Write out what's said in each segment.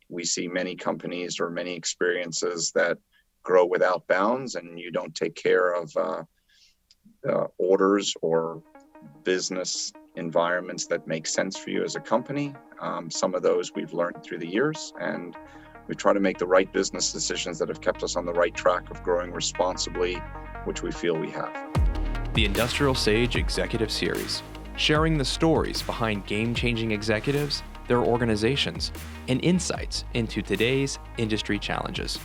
We see many companies or many experiences that grow without bounds, and you don't take care of orders or business environments that make sense for you as a company. Some of those we've learned through the years, and we try to make the right business decisions that have kept us on the right track of growing responsibly, which we feel we have. The Industrial Sage Executive Series, sharing the stories behind game-changing executives, their organizations, and insights into today's industry challenges.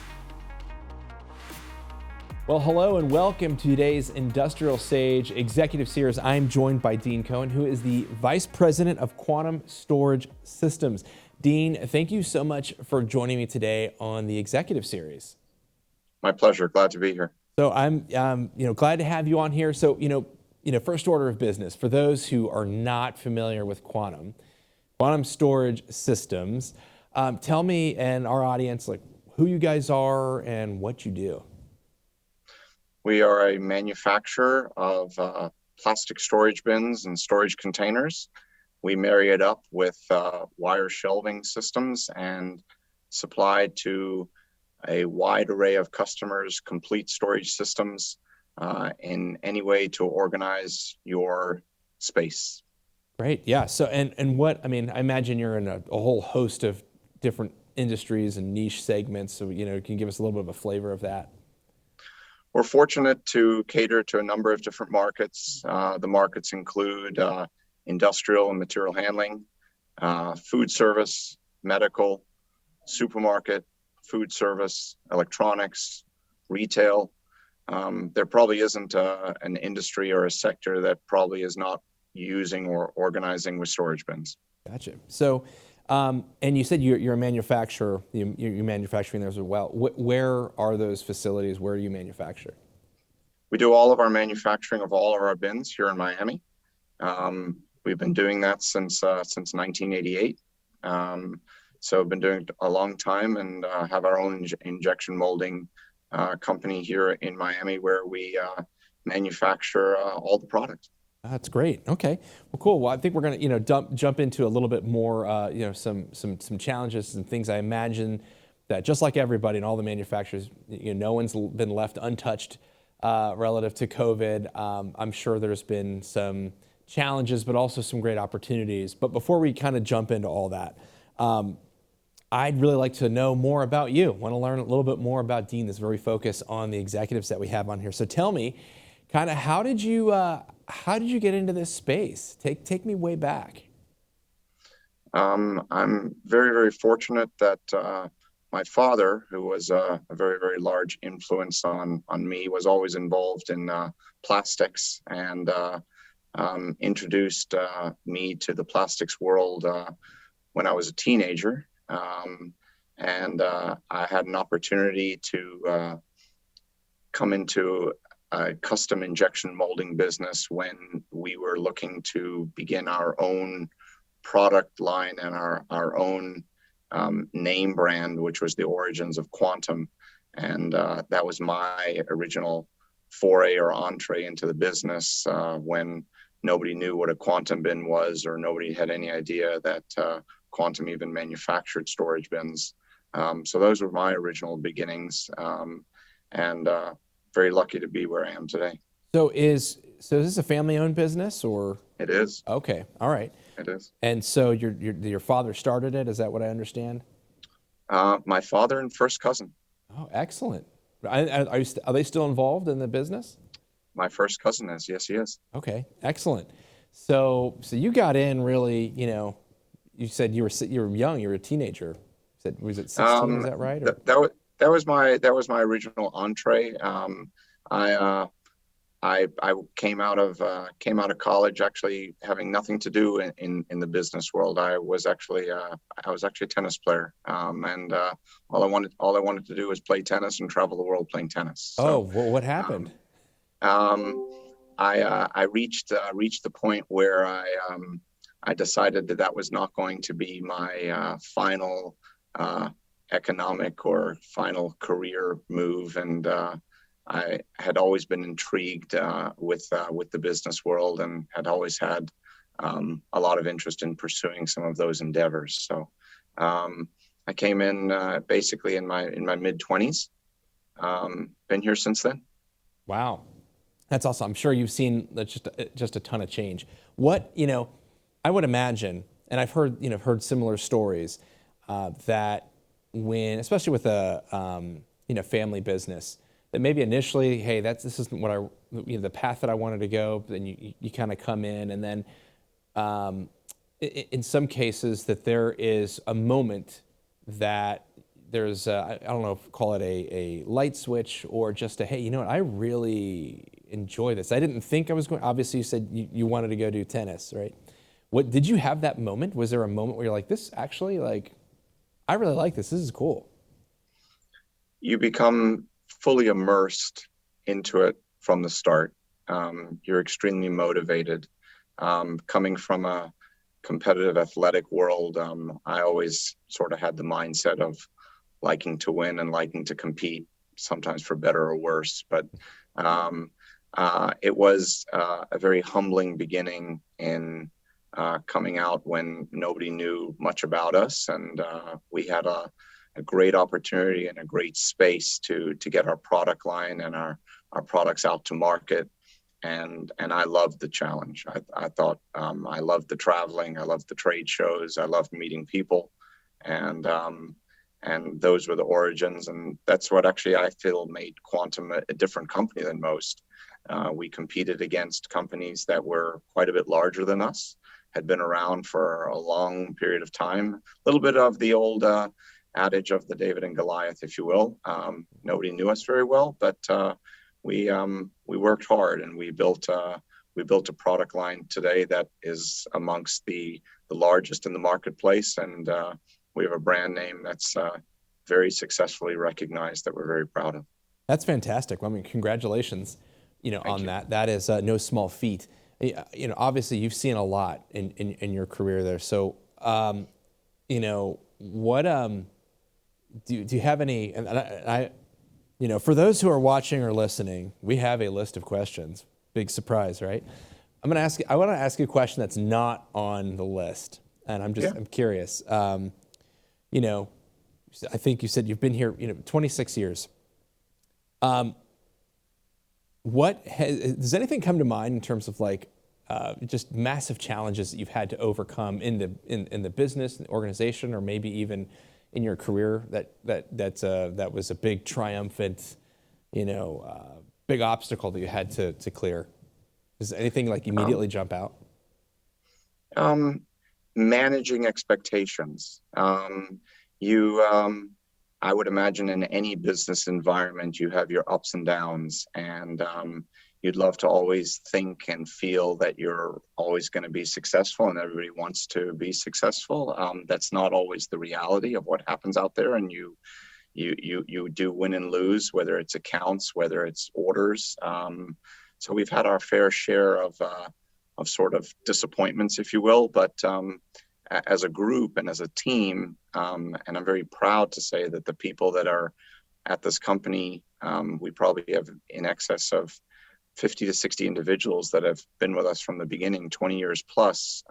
Well, hello and welcome to today's Industrial Sage Executive Series. I'm joined by Dean Cohen, who is the Vice President of Quantum Storage Systems. Dean, thank you so much for joining me today on the Executive Series. My pleasure. Glad to be here. So I'm, glad to have you on here. So, first order of business for those who are not familiar with Quantum Storage Systems. Tell me and our audience, who you guys are and what you do. We are a manufacturer of plastic storage bins and storage containers. We marry it up with wire shelving systems and supply to a wide array of customers complete storage systems in any way to organize your space. Great. Yeah. So, I imagine you're in a whole host of different industries and niche segments. So, can you give us a little bit of a flavor of that? We're fortunate to cater to a number of different markets. The markets include industrial and material handling, food service, medical, supermarket, food service, electronics, retail. There probably isn't an industry or a sector that probably is not using or organizing with storage bins. Gotcha. So, and you said you're a manufacturer, you're manufacturing there as well. Where are those facilities? Where do you manufacture? We do all of our manufacturing of all of our bins here in Miami. We've been doing that since 1988. So I've been doing it a long time and have our own injection molding company here in Miami where we manufacture all the products. That's great. Okay. Well, cool. Well, I think we're going to, jump into a little bit more, some challenges and things. I imagine that just like everybody and all the manufacturers, no one's been left untouched relative to COVID. I'm sure there's been some challenges, but also some great opportunities. But before we kind of jump into all that, I'd really like to know more about you. Want to learn a little bit more about Dean, that's very focused on the executives that we have on here. So tell me, kind of how did you get into this space? Take me way back. I'm very, very fortunate that my father, who was a very, very large influence on me, was always involved in plastics and introduced me to the plastics world when I was a teenager. And I had an opportunity to come into a custom injection molding business when we were looking to begin our own product line and our own name brand, which was the origins of Quantum. And that was my original foray or entree into the business when nobody knew what a Quantum bin was, or nobody had any idea that Quantum even manufactured storage bins. So those were my original beginnings, and very lucky to be where I am today. So is this a family-owned business, or? It is. Okay, all right. It is. And so your father started it, is that what I understand? My father and first cousin. Oh, excellent. Are they still involved in the business? My first cousin is, yes, he is. Okay, excellent. So you got in really, you said you were young, you were a teenager. Was it 16? Is that right? Or? That was my original entree. I came out of college actually having nothing to do in the business world. I was actually a tennis player, and all I wanted to do was play tennis and travel the world playing tennis. So, well, what happened? I reached the point where I decided that was not going to be my final economic or final career move, and I had always been intrigued with the business world, and had always had a lot of interest in pursuing some of those endeavors. So I came in basically in my mid-20s. Been here since then. Wow. That's awesome. I'm sure you've seen just a ton of change. What, I would imagine, and I've heard similar stories, that especially with a, family business, that maybe initially, hey, this isn't what the path that I wanted to go, but then you kind of come in, and then in some cases that there is a moment that there's I don't know if call it a light switch or just a, hey, you know what, I really enjoy this. I didn't think I was going, obviously you said you wanted to go do tennis, right? What did you have that moment? Was there a moment where you're like, this actually, like, I really like this. This is cool. You become fully immersed into it from the start. You're extremely motivated. Coming from a competitive athletic world, I always sort of had the mindset of liking to win and liking to compete, sometimes for better or worse. But it was a very humbling beginning in coming out when nobody knew much about us, and we had a great opportunity and a great space to get our product line and our products out to market. And I loved the challenge. I thought I loved the traveling, I loved the trade shows, I loved meeting people, and those were the origins. And that's what actually I feel made Quantum a different company than most. We competed against companies that were quite a bit larger than us, had been around for a long period of time. A little bit of the old adage of the David and Goliath, if you will. Nobody knew us very well, but we worked hard, and we built a product line today that is amongst the largest in the marketplace, and we have a brand name that's very successfully recognized that we're very proud of. That's fantastic. Well, I mean, congratulations, on you. That is no small feat. Obviously you've seen a lot in your career there. So, what do you have any? And I for those who are watching or listening, we have a list of questions. Big surprise, right? I want to ask you a question that's not on the list, and I'm curious. I think you said you've been here, 26 years. Does anything come to mind in terms of like just massive challenges that you've had to overcome in the business, in the organization, or maybe even in your career that was a big triumphant, big obstacle that you had to clear? Does anything like immediately jump out? Managing expectations. I would imagine in any business environment, you have your ups and downs, and you'd love to always think and feel that you're always going to be successful, and everybody wants to be successful. That's not always the reality of what happens out there, and you do win and lose, whether it's accounts, whether it's orders. So we've had our fair share of sort of disappointments, if you will, but as a group and as a team, and I'm very proud to say that the people that are at this company, we probably have in excess of 50 to 60 individuals that have been with us from the beginning, 20 years plus,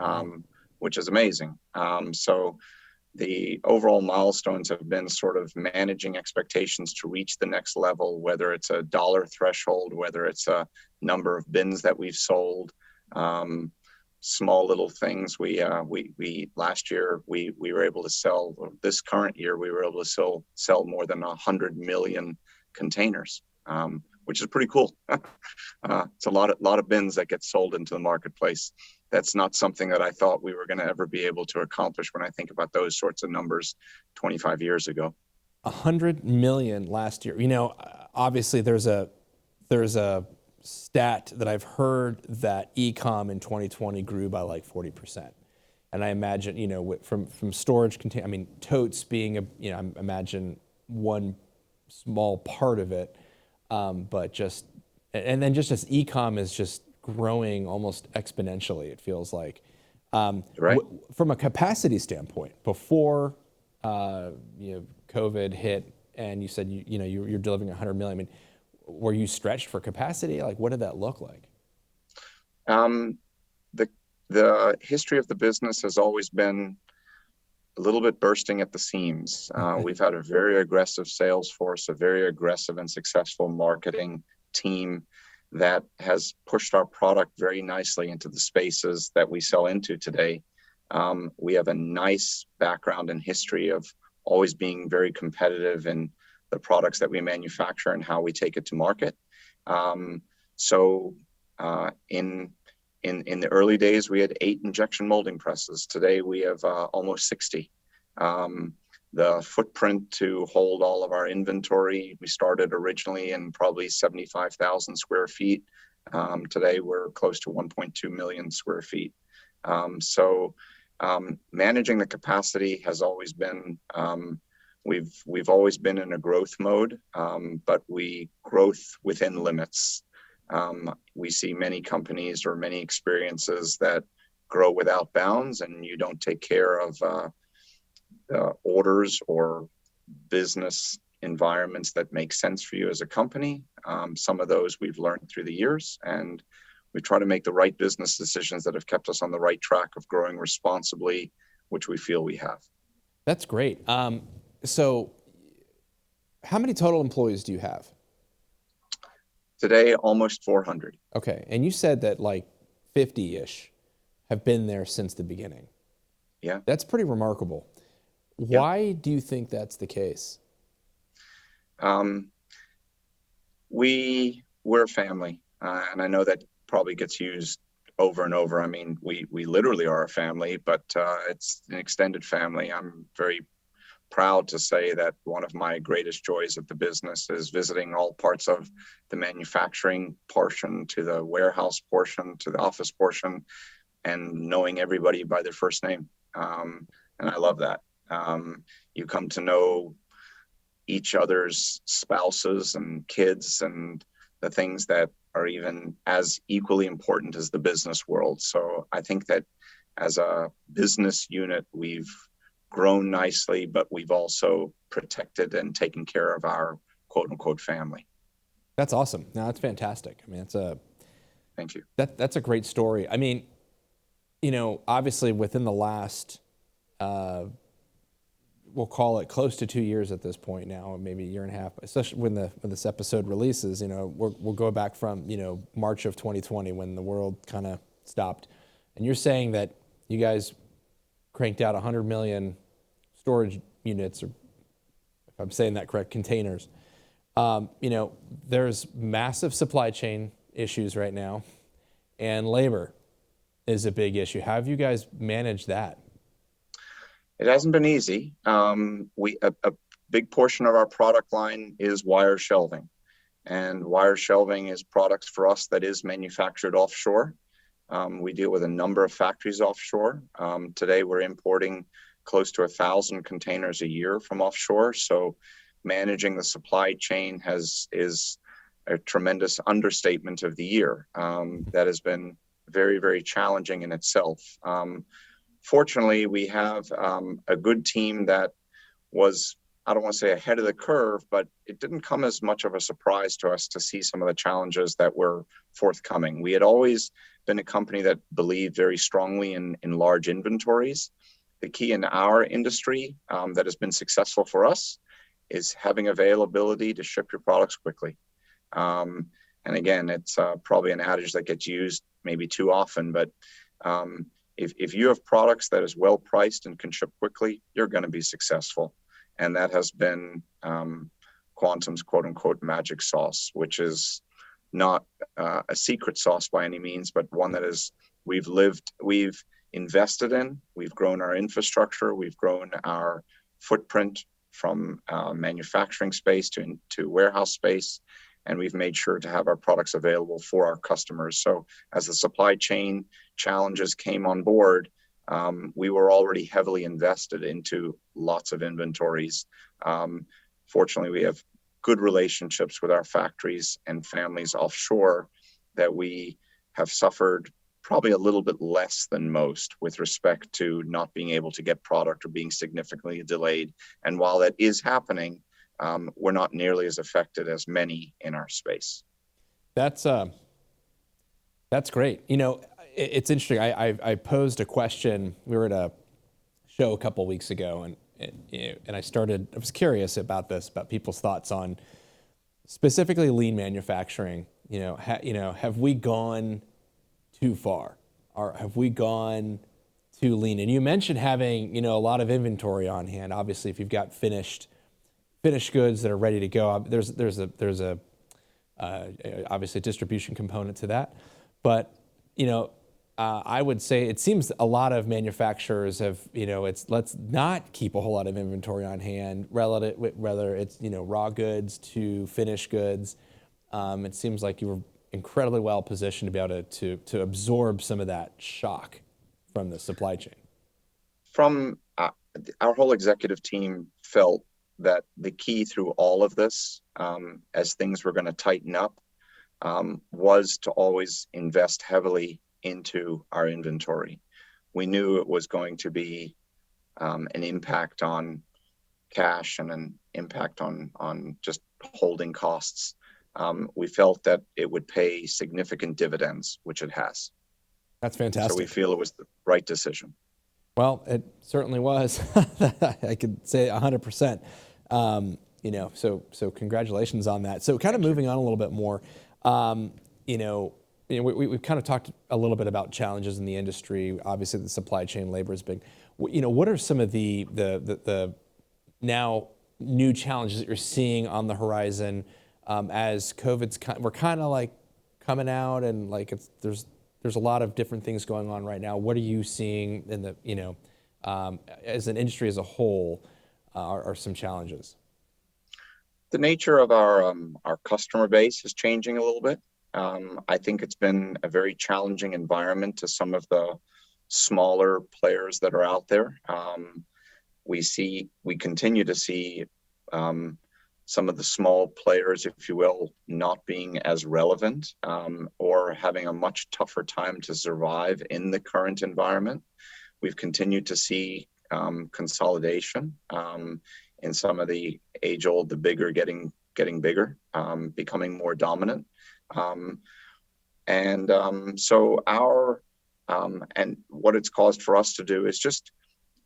which is amazing. So the overall milestones have been sort of managing expectations to reach the next level, whether it's a dollar threshold, whether it's a number of bins that we've sold, small little things. We last year we were able to sell, or this current year we were able to sell more than 100 million containers, which is pretty cool. It's a lot of bins that get sold into the marketplace. That's not something that I thought we were going to ever be able to accomplish when I think about those sorts of numbers 25 years ago. 100 million last year. Obviously there's a stat that I've heard that e-com in 2020 grew by like 40%. And I imagine, from storage totes being I imagine one small part of it. But then just as e-com is just growing almost exponentially, it feels like. Right. From a capacity standpoint, before COVID hit, and you said you're delivering 100 million. I mean, were you stretched for capacity? Like, what did that look like? The history of the business has always been a little bit bursting at the seams. We've had a very aggressive sales force, a very aggressive and successful marketing team that has pushed our product very nicely into the spaces that we sell into today. We have a nice background and history of always being very competitive in the products that we manufacture and how we take it to market. In the early days, we had 8 injection molding presses. Today, we have almost 60. The footprint to hold all of our inventory, we started originally in probably 75,000 square feet. Today, we're close to 1.2 million square feet. Managing the capacity has always been, we've always been in a growth mode, but growth within limits. We see many companies or many experiences that grow without bounds, and you don't take care of orders or business environments that make sense for you as a company. Some of those we've learned through the years, and we try to make the right business decisions that have kept us on the right track of growing responsibly, which we feel we have. That's great. So how many total employees do you have? Today, almost 400. Okay. And you said that like 50-ish have been there since the beginning. Yeah. That's pretty remarkable. Why do you think that's the case? We're a family, and I know that probably gets used over and over. I mean, we literally are a family, but it's an extended family. I'm very proud to say that one of my greatest joys of the business is visiting all parts of the manufacturing portion to the warehouse portion to the office portion and knowing everybody by their first name. And I love that. You come to know each other's spouses and kids and the things that are even as equally important as the business world. So I think that as a business unit, we've grown nicely, but we've also protected and taken care of our quote unquote family. That's awesome. No, that's fantastic. I mean, thank you. That's a great story. I mean, you know, obviously within the last, we'll call it close to 2 years at this point now, maybe a year and a half, especially when this episode releases, you know, we'll go back from, you know, March of 2020 when the world kind of stopped. And you're saying that you guys cranked out 100 million storage units, or if I'm saying that correct, containers. You know, there's massive supply chain issues right now, and labor is a big issue. How have you guys managed that? It hasn't been easy. A big portion of our product line is wire shelving, and wire shelving is products for us that is manufactured offshore. We deal with a number of factories offshore. Today, we're importing close to 1,000 containers a year from offshore. So managing the supply chain is a tremendous understatement of the year. That has been very, very challenging in itself. Fortunately, we have a good team that was, I don't want to say ahead of the curve, but it didn't come as much of a surprise to us to see some of the challenges that were forthcoming. We had always been a company that believed very strongly in large inventories. The key in our industry that has been successful for us is having availability to ship your products quickly. And again, it's probably an adage that gets used maybe too often, but if you have products that is well priced and can ship quickly, you're going to be successful. And that has been Quantum's quote unquote magic sauce, which is not a secret sauce by any means, but one that is we've invested in, we've grown our infrastructure, we've grown our footprint from manufacturing space to warehouse space, and we've made sure to have our products available for our customers. So as the supply chain challenges came on board, we were already heavily invested into lots of inventories. Fortunately, we have good relationships with our factories and families offshore that we have suffered probably a little bit less than most with respect to not being able to get product or being significantly delayed. And while that is happening, we're not nearly as affected as many in our space. That's great. You know, it's interesting. I posed a question. We were at a show a couple weeks ago, and I was curious about about people's thoughts on specifically lean manufacturing. Have we gone too far, or have we gone too lean? And you mentioned having a lot of inventory on hand. Obviously, if you've got finished goods that are ready to go, there's a obviously a distribution component to that. But I would say it seems a lot of manufacturers have, let's not keep a whole lot of inventory on hand, whether it's raw goods to finished goods. It seems like you were incredibly well positioned to be able to absorb some of that shock from the supply chain. From our whole executive team felt that the key through all of this, as things were going to tighten up, was to always invest heavily into our inventory. We knew it was going to be an impact on cash and an impact on just holding costs. We felt that it would pay significant dividends, which it has. That's fantastic. So we feel it was the right decision. Well, it certainly was. I could say 100%. So congratulations on that. So kind of moving on a little bit more, we've kind of talked a little bit about challenges in the industry. Obviously, the supply chain labor is big. What are some of the now new challenges that you're seeing on the horizon as we're kind of like coming out and like there's a lot of different things going on right now. What are you seeing in the as an industry as a whole are some challenges? The nature of our customer base is changing a little bit. I think it's been a very challenging environment to some of the smaller players that are out there. We continue to see some of the small players, if you will, not being as relevant or having a much tougher time to survive in the current environment. We've continued to see consolidation in some of the age-old, the bigger getting bigger, becoming more dominant. So and what it's caused for us to do is just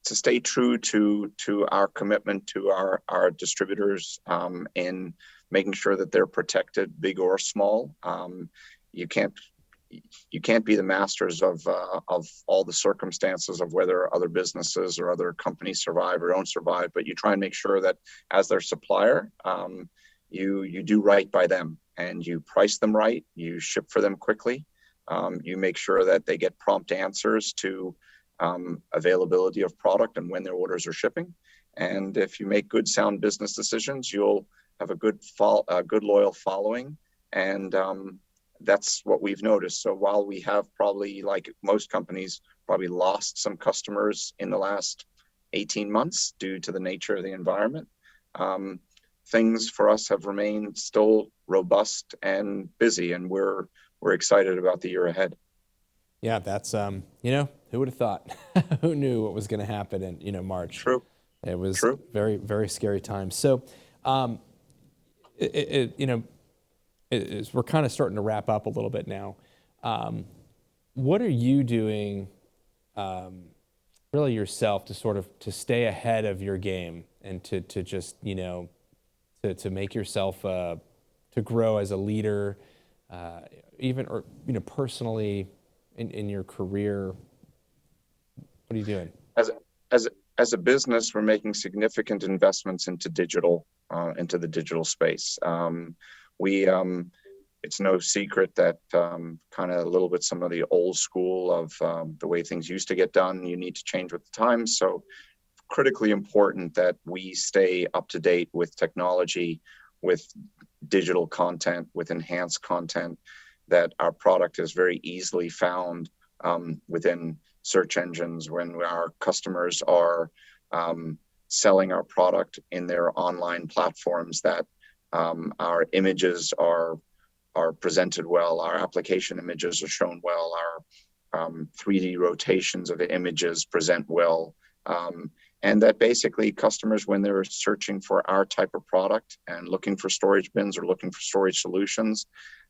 to stay true to our commitment to our distributors in making sure that they're protected, big or small. You can't be the masters of all the circumstances of whether other businesses or other companies survive or don't survive, but you try and make sure that as their supplier, you do right by them and you price them right, you ship for them quickly, you make sure that they get prompt answers to availability of product and when their orders are shipping. And if you make good, sound business decisions, you'll have a good loyal following. And that's what we've noticed. So while we have probably, like most companies, probably lost some customers in the last 18 months due to the nature of the environment, things for us have remained still robust and busy, and we're excited about the year ahead. Yeah, that's who would have thought? Who knew what was going to happen in March? True. It was True. Very, very scary time. So, we're kind of starting to wrap up a little bit now. What are you doing, really yourself, to stay ahead of your game and to just to make yourself to grow as a leader, even or personally in your career? What are you doing? As a business, we're making significant investments into the digital space. It's no secret that kind of a little bit some of the old school of the way things used to get done, you need to change with the times. So critically important that we stay up to date with technology, with digital content, with enhanced content, that our product is very easily found within search engines when our customers are selling our product in their online platforms, that our images are presented well, our application images are shown well, our 3D rotations of the images present well, and that basically customers, when they're searching for our type of product and looking for storage bins or looking for storage solutions,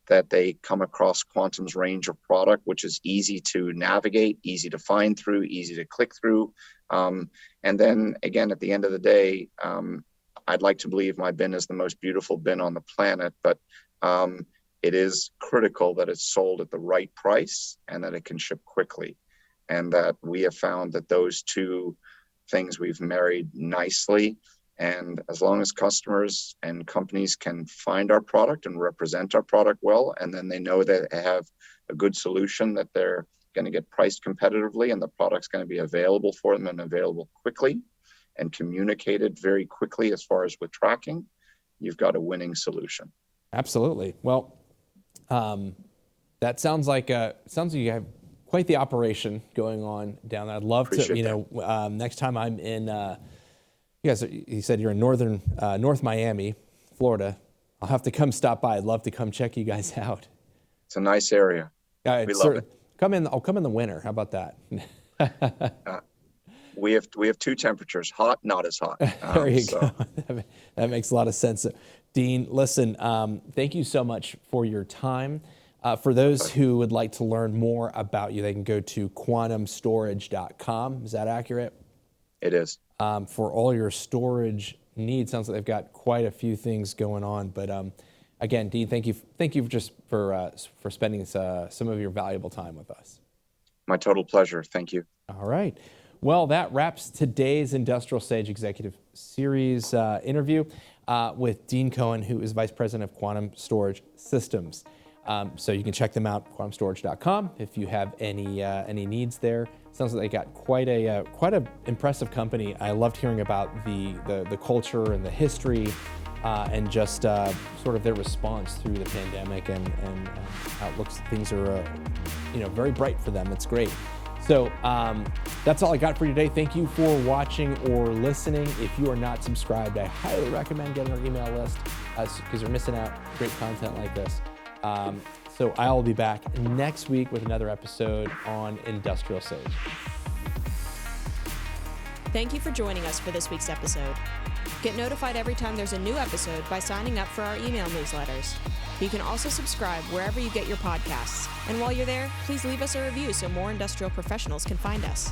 that they come across Quantum's range of product, which is easy to navigate, easy to find through, easy to click through. And then again, at the end of the day, I'd like to believe my bin is the most beautiful bin on the planet, but it is critical that it's sold at the right price and that it can ship quickly. And that we have found that those two things we've married nicely. And as long as customers and companies can find our product and represent our product well, and then they know that they have a good solution, that they're going to get priced competitively and the product's going to be available for them and available quickly and communicated very quickly as far as with tracking, you've got a winning solution. Absolutely. Well, that sounds like you have quite the operation going on down there. I'd love to, next time I'm in, you said you're in North Miami, Florida. I'll have to come stop by. I'd love to come check you guys out. It's a nice area. We love it. I'll come in the winter. How about that? We have two temperatures, hot, not as hot. There you go. That makes a lot of sense. Dean, listen, thank you so much for your time. For those who would like to learn more about you, they can go to quantumstorage.com. Is that accurate? It is. For all your storage needs, sounds like they've got quite a few things going on. But again, Dean, thank you just for spending some of your valuable time with us. My total pleasure. Thank you. All right. Well, that wraps today's Industrial Sage Executive Series interview with Dean Cohen, who is Vice President of Quantum Storage Systems. So you can check them out, quantumstorage.com, if you have any needs there. Sounds like they got quite a impressive company. I loved hearing about the culture and the history and just sort of their response through the pandemic and how it looks. Things are very bright for them. It's great. So that's all I got for you today. Thank you for watching or listening. If you are not subscribed, I highly recommend getting our email list because you're missing out great content like this. So I'll be back next week with another episode on Industrial Sage. Thank you for joining us for this week's episode. Get notified every time there's a new episode by signing up for our email newsletters. You can also subscribe wherever you get your podcasts. And while you're there, please leave us a review so more industrial professionals can find us.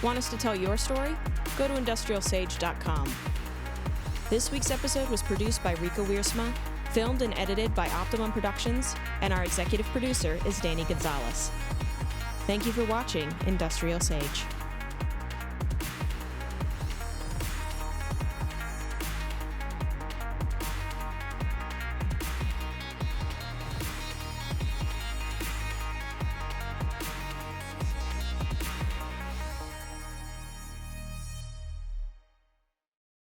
Want us to tell your story? Go to industrialsage.com. This week's episode was produced by Rika Wiersma, filmed and edited by Optimum Productions, and our executive producer is Danny Gonzalez. Thank you for watching Industrial Sage.